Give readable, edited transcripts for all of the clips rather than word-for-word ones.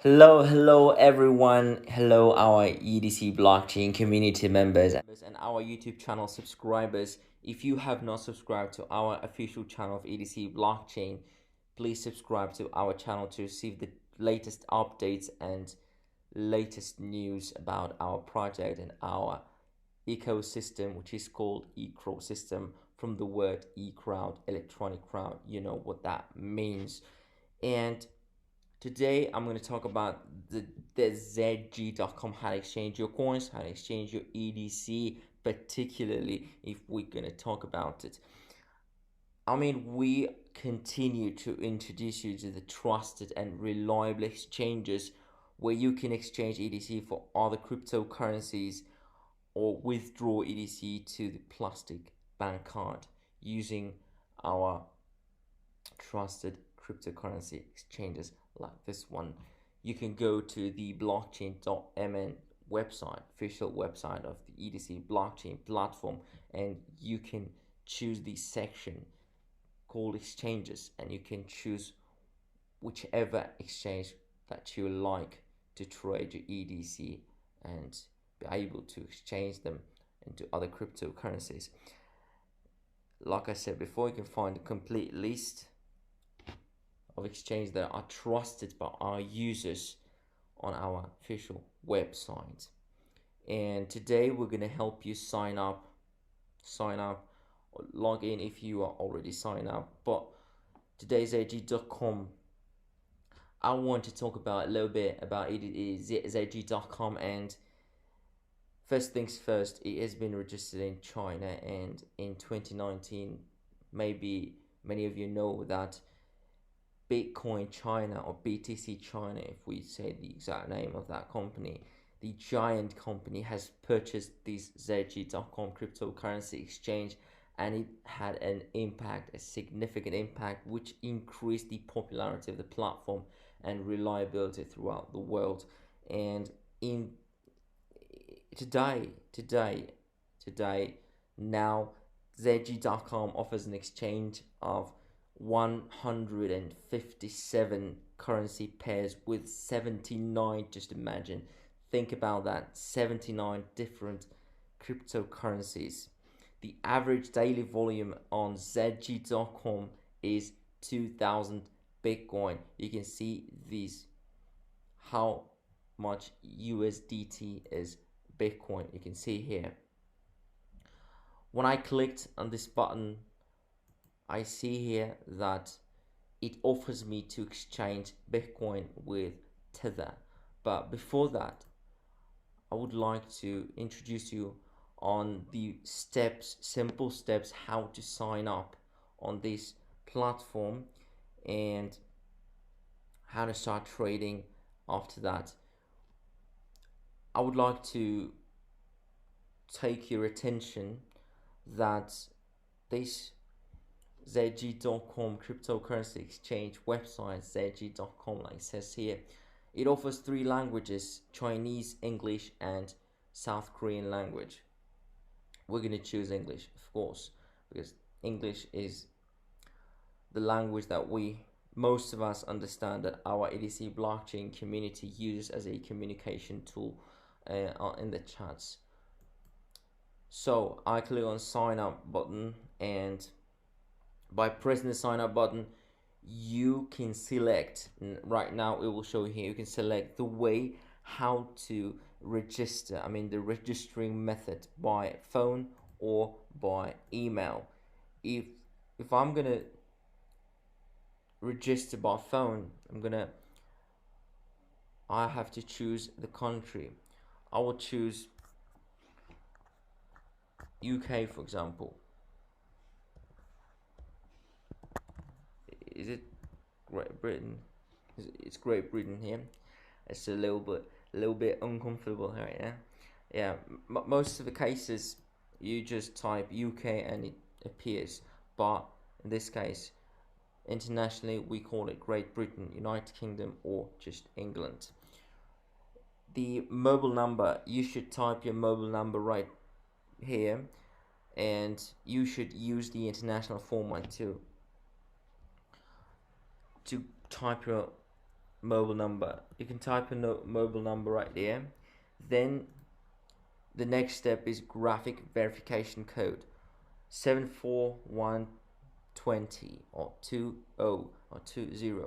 Hello everyone. Hello our EDC blockchain community members and our YouTube channel subscribers. If you have not subscribed to our official channel of EDC blockchain, please subscribe to our channel to receive the latest updates and latest news about our project and our ecosystem, which is called ecosystem from the word e-crowd, electronic crowd. You know what that means. And today I'm going to talk about the ZGcom, how to exchange your coins, how to exchange your EDC, particularly if we're going to talk about it. I mean, we continue to introduce you to the trusted and reliable exchanges where you can exchange EDC for other cryptocurrencies or withdraw EDC to the plastic bank card using our trusted cryptocurrency exchanges like this one. You can go to the blockchain.mn website, official website of the EDC blockchain platform, and you can choose the section called exchanges, and you can choose whichever exchange that you like to trade your EDC and be able to exchange them into other cryptocurrencies. Like I said before, you can find a complete list of exchanges that are trusted by our users on our official website. And today we're going to help you sign up, or log in if you are already signed up. But today's ZG.com, I want to talk about a little bit about ZG.com. And first things first, it has been registered in China, and in 2019, maybe many of you know that Bitcoin China, or BTC China, if we say the exact name of that company, the giant company, has purchased this ZG.com cryptocurrency exchange, and it had an impact, a significant impact, which increased the popularity of the platform and reliability throughout the world. And in today, now ZG.com offers an exchange of 157 currency pairs with 79. Just imagine, think about that, 79 different cryptocurrencies. The average daily volume on ZG.com is 2000 Bitcoin. You can see these, how much USDT is Bitcoin. You can see here. When I clicked on this button, I see here that it offers me to exchange Bitcoin with Tether. But before that, I would like to introduce you on the steps, simple steps, how to sign up on this platform and how to start trading after that. I would like to take your attention that this ZG.com cryptocurrency exchange website, ZG.com, like it says here, it offers 3 languages: Chinese, English, and South Korean language. We're going to choose English, of course, because English is the language that most of us understand, that our EDC blockchain community uses as a communication tool in the chats. So I click on sign up button, and by pressing the sign up button, you can select, right now it will show here, you can select the way how to register, I mean the registering method, by phone or by email. If I'm gonna register by phone, I have to choose the country. I will choose UK, for example. Is it Great Britain? It's Great Britain here. It's a little bit uncomfortable here. Yeah. Most of the cases you just type UK and it appears, but in this case, internationally we call it Great Britain, United Kingdom, or just England. The mobile number, you should type your mobile number right here, and you should use the international format to type your mobile number. You can type a mobile number right there. Then the next step is graphic verification code 74120 or 20 or 20,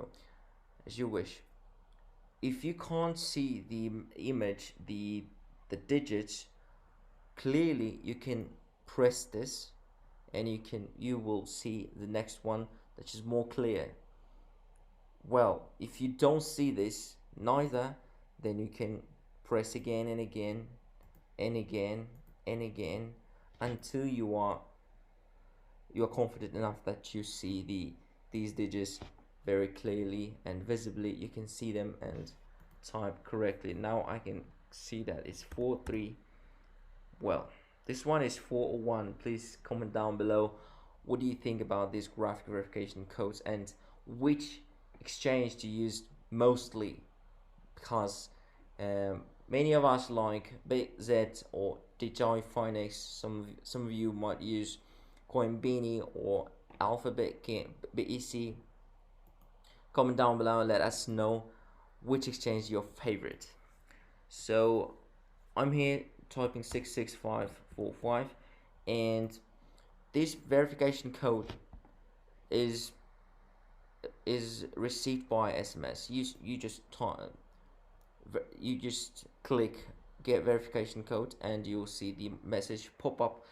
as you wish. If you can't see the image, the digits clearly, you can press this and you will see the next one that is more clear. Well, if you don't see this neither, then you can press again and again and again and again until you are confident enough that you see these digits very clearly and visibly. You can see them and type correctly. Now I can see that it's 43. Well, this one is 401. Please comment down below what do you think about these graphic verification codes and which exchange to use mostly, because many of us like BZ or DJI Finex. Some of you might use Coinbini or Alphabet BEC. Comment down below and let us know which exchange is your favorite. So I'm here typing 66545, and this verification code is received by SMS. You just click get verification code and you'll see the message pop up,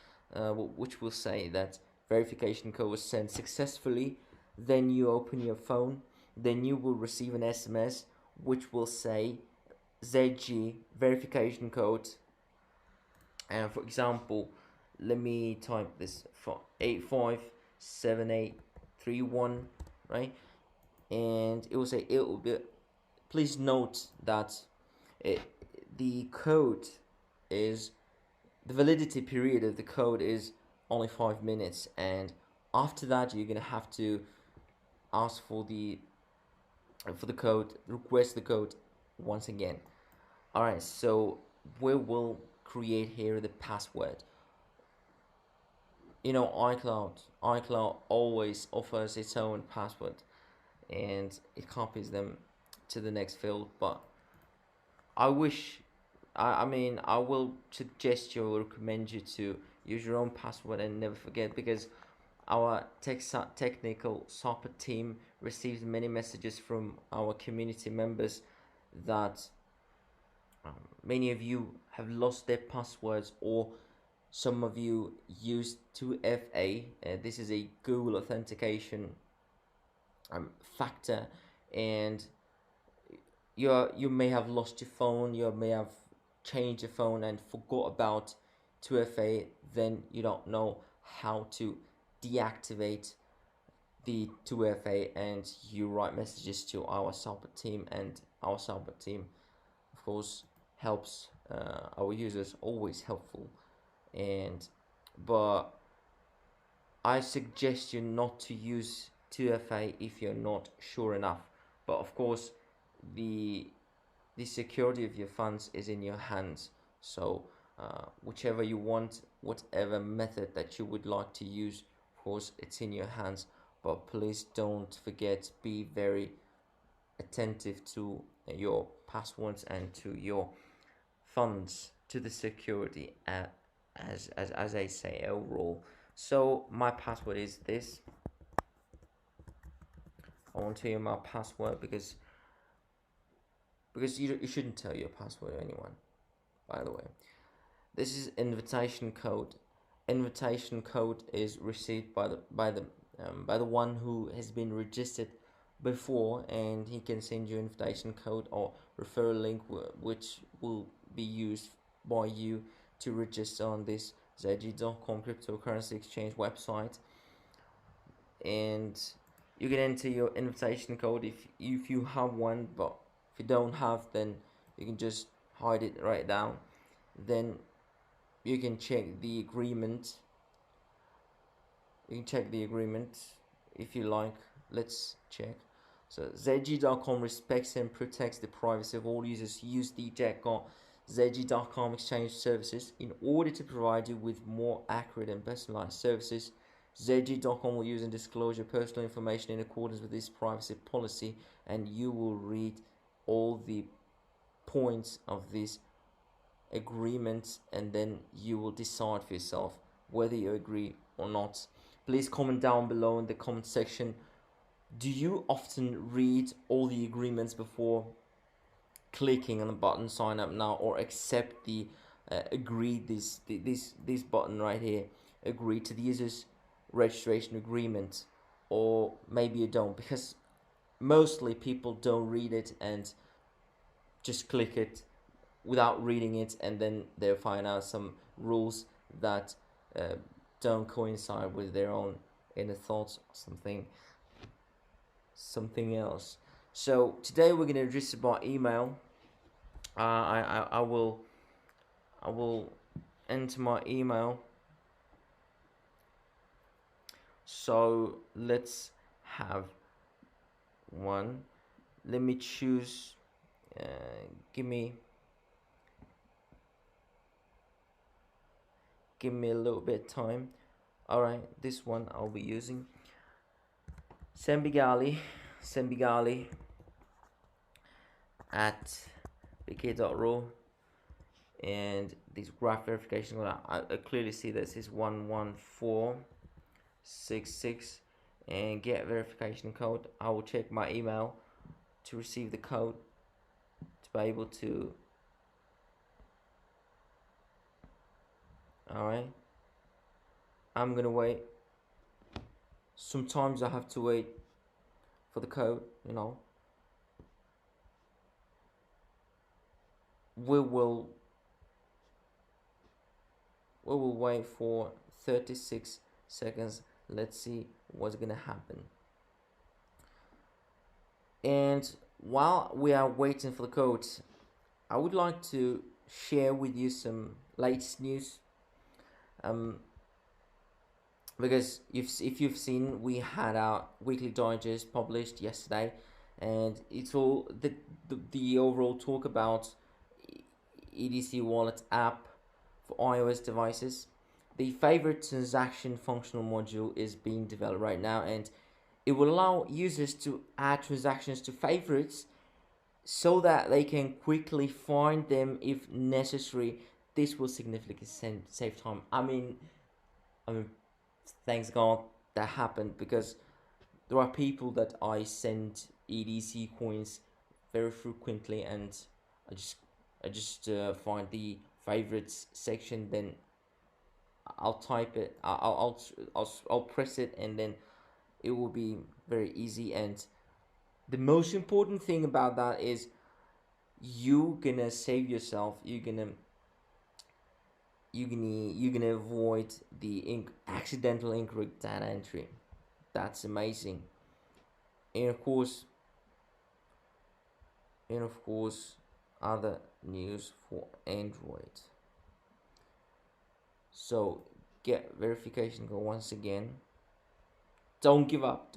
which will say that verification code was sent successfully. Then you open your phone, then you will receive an SMS which will say ZG verification code. And for example, let me type this for 857831, right? And it will say it will be. Please note that the code is, the validity period of the code is only 5 minutes, and after that you're gonna have to ask for the code, request the code once again. Alright, so we will create here the password. You know, iCloud always offers its own password and it copies them to the next field, but I will suggest you or recommend you to use your own password and never forget, because our technical support team receives many messages from our community members that many of you have lost their passwords, or some of you use 2FA. This is a Google authentication factor, and you may have lost your phone, you may have changed your phone and forgot about 2FA. Then you don't know how to deactivate the 2FA, and you write messages to our support team, and our support team of course helps our users, always helpful. But I suggest you not to use 2FA if you're not sure enough. But of course the security of your funds is in your hands, so whichever you want, whatever method that you would like to use, of course it's in your hands. But please don't forget, be very attentive to your passwords and to your funds, to the security, as I say overall. So my password is this. I won't tell you my password because you shouldn't tell your password to anyone, by the way. This is invitation code. Invitation code is received by the one who has been registered before, and he can send you invitation code or referral link, which will be used by you to register on this ZGcom cryptocurrency exchange website. And you can enter your invitation code if you have one, but if you don't have, then you can just hide it right down. Then you can check the agreement. You can check the agreement if you like. Let's check. So ZG.com respects and protects the privacy of all users who use the ZG.com exchange services. In order to provide you with more accurate and personalized services, ZG.com will use and disclose your personal information in accordance with this privacy policy, and you will read all the points of this agreement, and then you will decide for yourself whether you agree or not. Please comment down below in the comment section. Do you often read all the agreements before clicking on the button sign up now, or accept the agree this button right here, agree to the user's registration agreement? Or maybe you don't, because mostly people don't read it and just click it without reading it, and then they'll find out some rules that don't coincide with their own inner thoughts, or something else. So today we're going to address about email. I will enter my email. So let's have one. Let me choose. Give me a little bit of time. All right, this one I'll be using. Sembigali at bk.ro, and this graph verification code, I clearly see this is 11466, and get verification code. I will check my email to receive the code to be able to. Alright, I'm gonna wait. Sometimes I have to wait for the code, you know. We will wait for 36 seconds. Let's see what's gonna happen. And while we are waiting for the code, I would like to share with you some latest news. Because if you've seen, we had our weekly digest published yesterday, and it's all the overall talk about EDC Wallet app for iOS devices. The favorite transaction functional module is being developed right now, and it will allow users to add transactions to favorites so that they can quickly find them if necessary. This will significantly save time. I mean, thanks God that happened, because there are people that I send EDC coins very frequently, and I just find the favorites section, then I'll type it, I'll press it, and then it will be very easy. And the most important thing about that is you're gonna save yourself. You're gonna avoid the accidental incorrect data entry. That's amazing. And of course, other news for Android. So get verification code once again. Don't give up.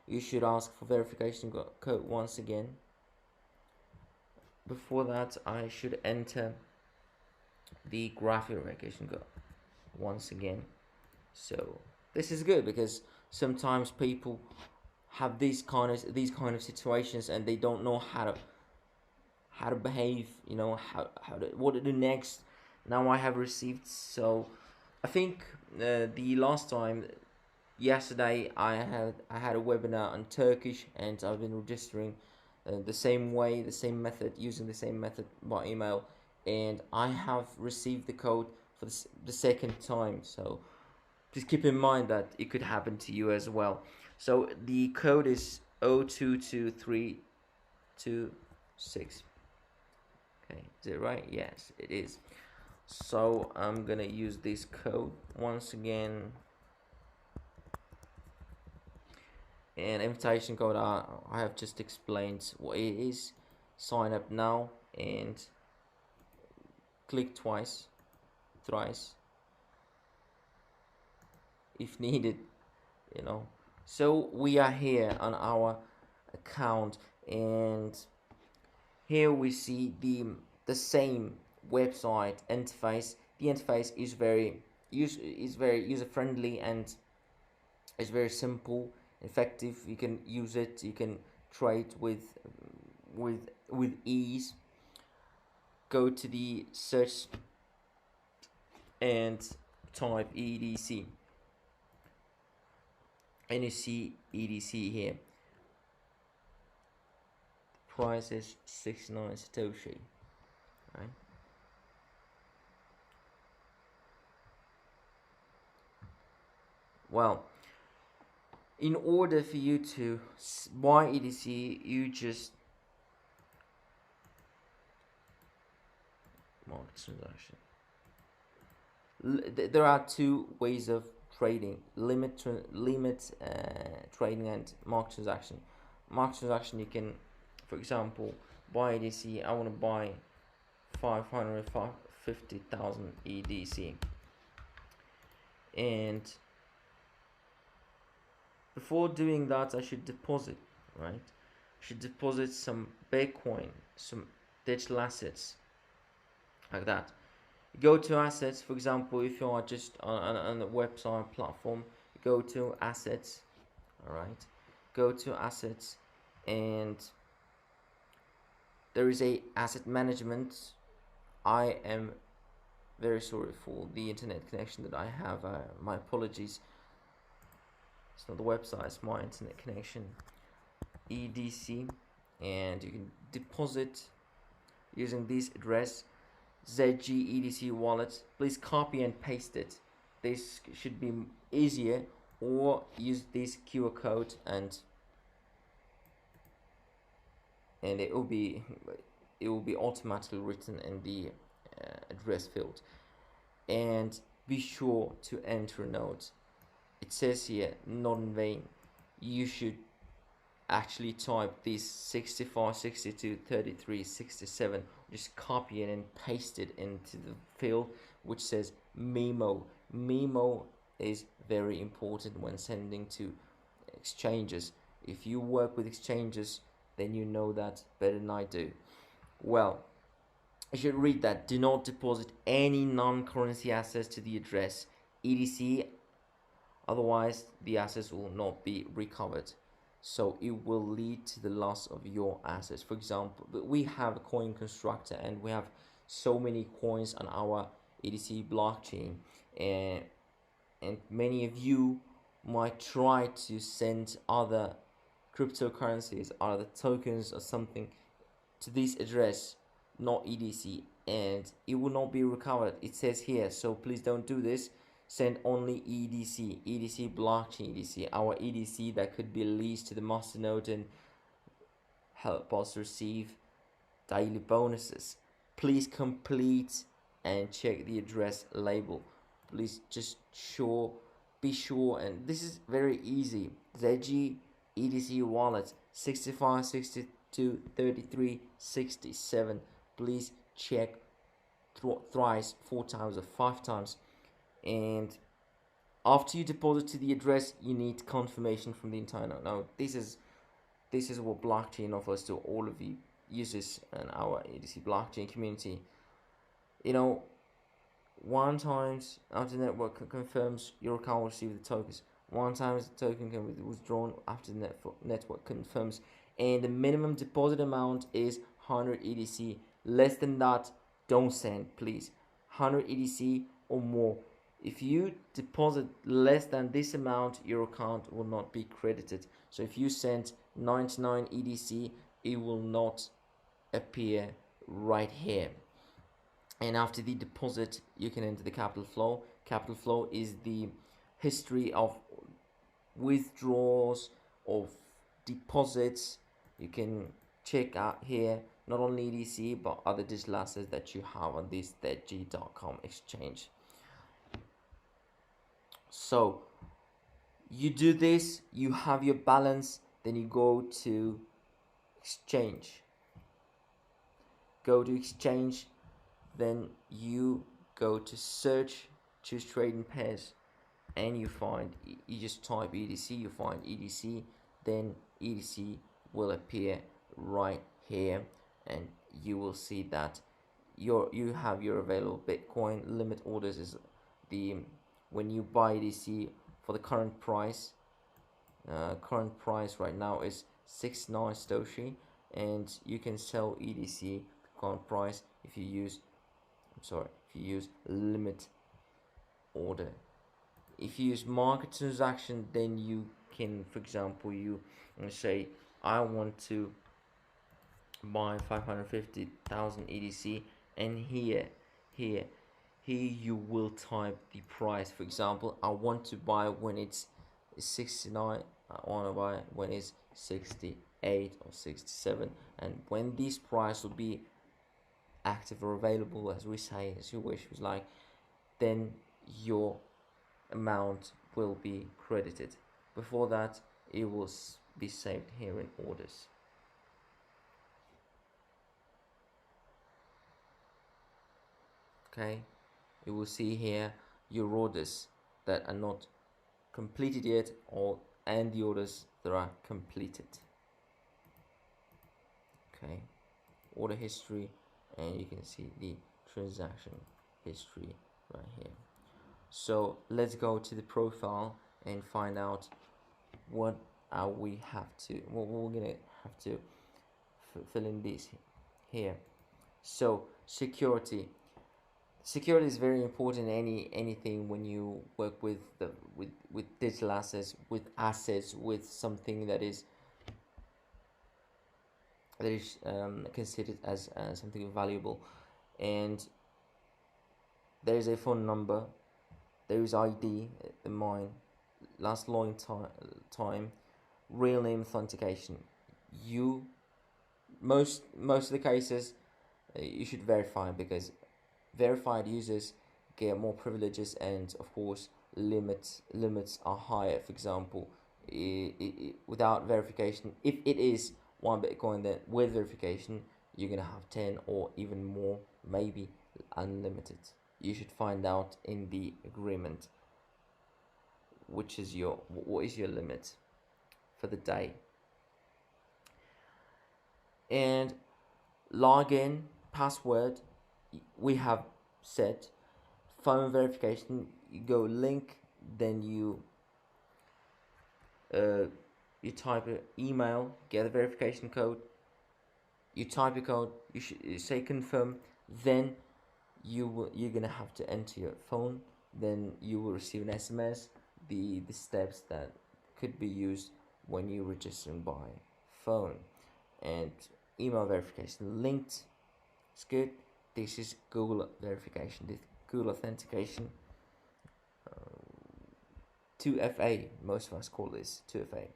You should ask for verification code once again. Before that, I should enter the graphic verification code once again. So this is good, because sometimes people have these kind of situations, and they don't know how to behave, you know, what to do next. Now I have received, so I think the last time, yesterday, I had a webinar on Turkish, and I've been registering the same way, using the same method by email, and I have received the code for the second time. So just keep in mind that it could happen to you as well. So the code is 022326. Okay, is it right? Yes, it is. So I'm gonna use this code once again. And invitation code, I have just explained what it is. Sign up now and click thrice if needed, you know. So we are here on our account, and here we see the same website interface. The interface is very user friendly, and it's very simple, effective. You can use it. You can trade with with ease. Go to the search and type EDC, and you see EDC here. Price is 69 Satoshi, right? Well, in order for you to buy EDC, you just market transaction. There are two ways of trading: limit trading and market transaction. Market transaction, you can, for example, buy EDC. I want to buy 550,000 EDC, and before doing that, I should deposit, right? I should deposit some Bitcoin, some digital assets, like that. Go to assets, for example, if you are just on a website platform, go to assets, all right? Go to assets, and there is a asset management. I am very sorry for the internet connection that I have. My apologies. It's not the website, it's my internet connection. EDC, and you can deposit using this address, ZGEDC wallet. Please copy and paste it. This should be easier, or use this QR code and it will be automatically written in the address field. And be sure to enter a note. It says here, not in vain. You should actually type this 65, 62, 33, 67. Just copy it and paste it into the field which says memo. Memo is very important when sending to exchanges. If you work with exchanges, then you know that better than I do. Well, you should read that. Do not deposit any non-currency assets to the address EDC, otherwise the assets will not be recovered. So it will lead to the loss of your assets. For example, we have a coin constructor and we have so many coins on our EDC blockchain, and many of you might try to send other cryptocurrencies, other tokens or something to this address, not EDC, and it will not be recovered. It says here, so please don't do this. Send only EDC, EDC blockchain EDC, our EDC that could be released to the masternode and help us receive daily bonuses. Please complete and check the address label. Please just be sure, and this is very easy. ZG EDC wallet 65, 62, 33, 67. Please check thrice, 4 times or 5 times. And after you deposit to the address, you need confirmation from the entire node. Now this is what blockchain offers to all of the users in our EDC blockchain community. You know, 1 times after the network confirms, your account will receive the tokens. 1 time the token can be withdrawn after the network confirms, and the minimum deposit amount is 100 EDC. Less than that, don't send, please. 100 EDC or more. If you deposit less than this amount, your account will not be credited. So if you send 99 EDC, it will not appear right here. And after the deposit, you can enter the capital flow. Capital flow is the history of withdrawals, of deposits. You can check out here not only EDC but other digital assets that you have on this ZGcom exchange. So you do this, you have your balance, then you go to exchange. Go to exchange, then you go to search, choose trading pairs, and you just type EDC, you find EDC, then EDC will appear right here, and you will see that you have your available Bitcoin. Limit orders is when you buy EDC for the current price. Current price right now is 69 Satoshi. and you can sell EDC current price if you use limit order. If you use market transaction, then you can, for example, you say I want to buy 550,000 EDC, and here you will type the price. For example, I want to buy when it's 69, I want to buy when it's 68 or 67, and when this price will be active or available, as we say, as you wish, was like, then your amount will be credited. Before that, it will be saved here in orders. Okay, you will see here your orders that are not completed yet, and the orders that are completed. Okay, order history, and you can see the transaction history right here. So let's go to the profile and find out what we're gonna have to fill in this here. So security is very important in anything when you work with digital assets, with something that is considered as something valuable. And there is a phone number, there is ID, mine, last long time, real name authentication. Most of the cases you should verify, because verified users get more privileges, and of course limits are higher. For example, without verification, if it is 1 Bitcoin, then with verification you're gonna have 10 or even more, maybe unlimited. You should find out in the agreement what is your limit for the day. And login password we have set. Phone verification, you go link, then you type an email, get a verification code, you type a code, you should say confirm, then you're gonna have to enter your phone, then you will receive an SMS, the steps that could be used when you're registering by phone. And email verification linked, it's good. This is Google verification, this Google authentication, 2FA, most of us call this 2FA.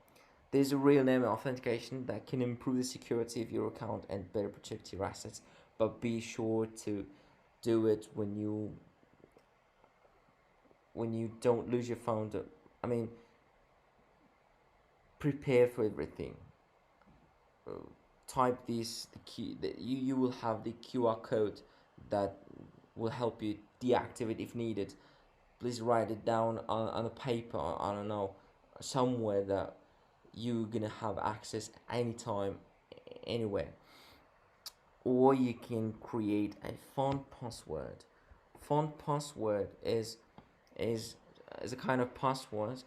There's a real name authentication that can improve the security of your account and better protect your assets, but be sure to do it when you don't lose your phone. Prepare for everything. Type the key, you will have the QR code that will help you deactivate if needed. Please write it down on a paper, I don't know, somewhere that you're gonna have access anytime, anywhere. Or you can create a font password. Font password is a kind of password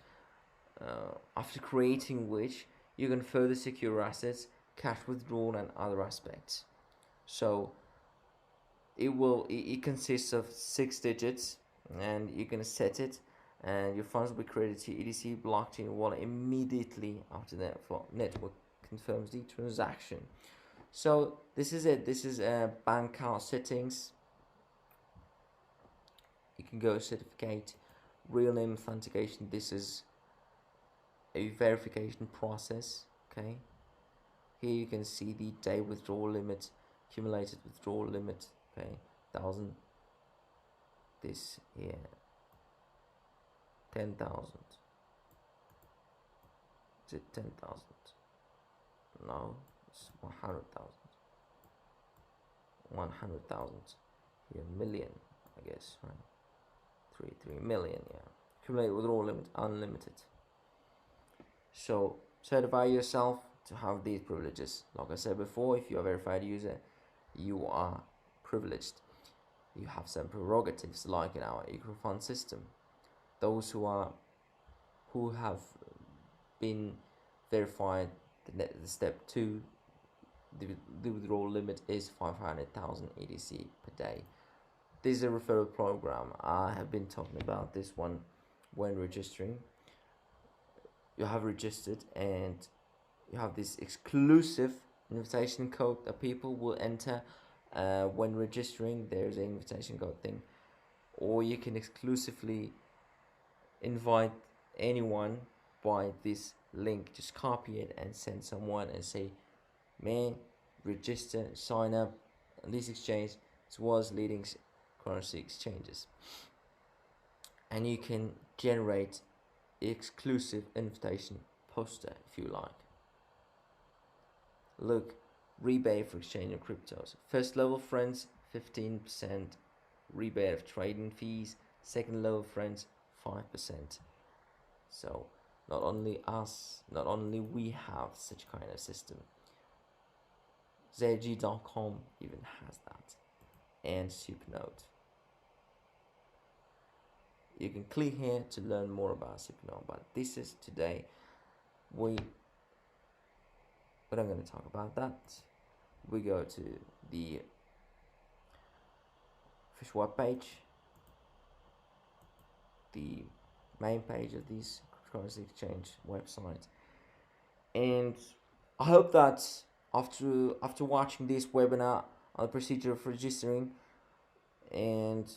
after creating which you can further secure assets, cash withdrawal, and other aspects. So it consists of 6 digits, and you're gonna set it, and your funds will be credited to EDC blockchain wallet immediately after the network confirms the transaction. So this is it. This is bank account settings. You can go certificate, real name authentication. This is a verification process. Okay, here you can see the day withdrawal limit, accumulated withdrawal limit. Okay, 1,000. This here, 10,000. Is it 10,000? No, it's 100,000. 100,000 here, million, I guess, right? 3 million, yeah. Accumulated withdrawal limit, unlimited. So certify yourself to have these privileges. Like I said before, if you're a verified user, you are privileged. You have some prerogatives, like in our EcoFund system. Those who have been verified, the step 2, the withdrawal limit is 500,000 EDC per day. This is a referral program. I have been talking about this one when registering. You have registered and you have this exclusive invitation code that people will enter when registering. There's an invitation code thing, or you can exclusively invite anyone by this link. Just copy it and send someone and say, man, register, sign up on this exchange. It was leading currency exchanges, and you can generate exclusive invitation poster if you like. Look, rebate for exchanging cryptos. First level friends, 15% rebate of trading fees. Second level friends, 5%. So not only we have such kind of system. ZGcom even has that, and Supernode. You can click here to learn more about Supernode, but this is today. We're not going to talk about that. We go to the official web page, the main page of this currency exchange website, and I hope that after watching this webinar on the procedure of registering and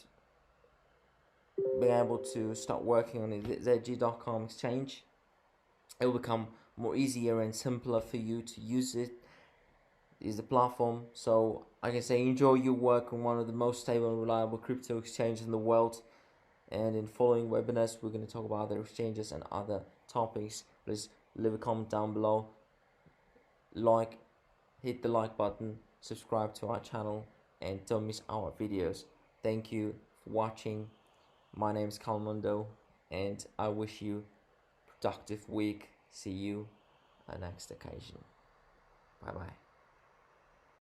being able to start working on the ZG.com exchange, it will become more easier and simpler for you to use it. Is the platform, so I can say enjoy your work on one of the most stable and reliable crypto exchanges in the world. And in following webinars, we're going to talk about other exchanges and other topics. Please leave a comment down below, hit the like button, subscribe to our channel, and don't miss our videos. Thank you for watching. My name is Calmundo, and I wish you a productive week. See you on the next occasion. Bye bye.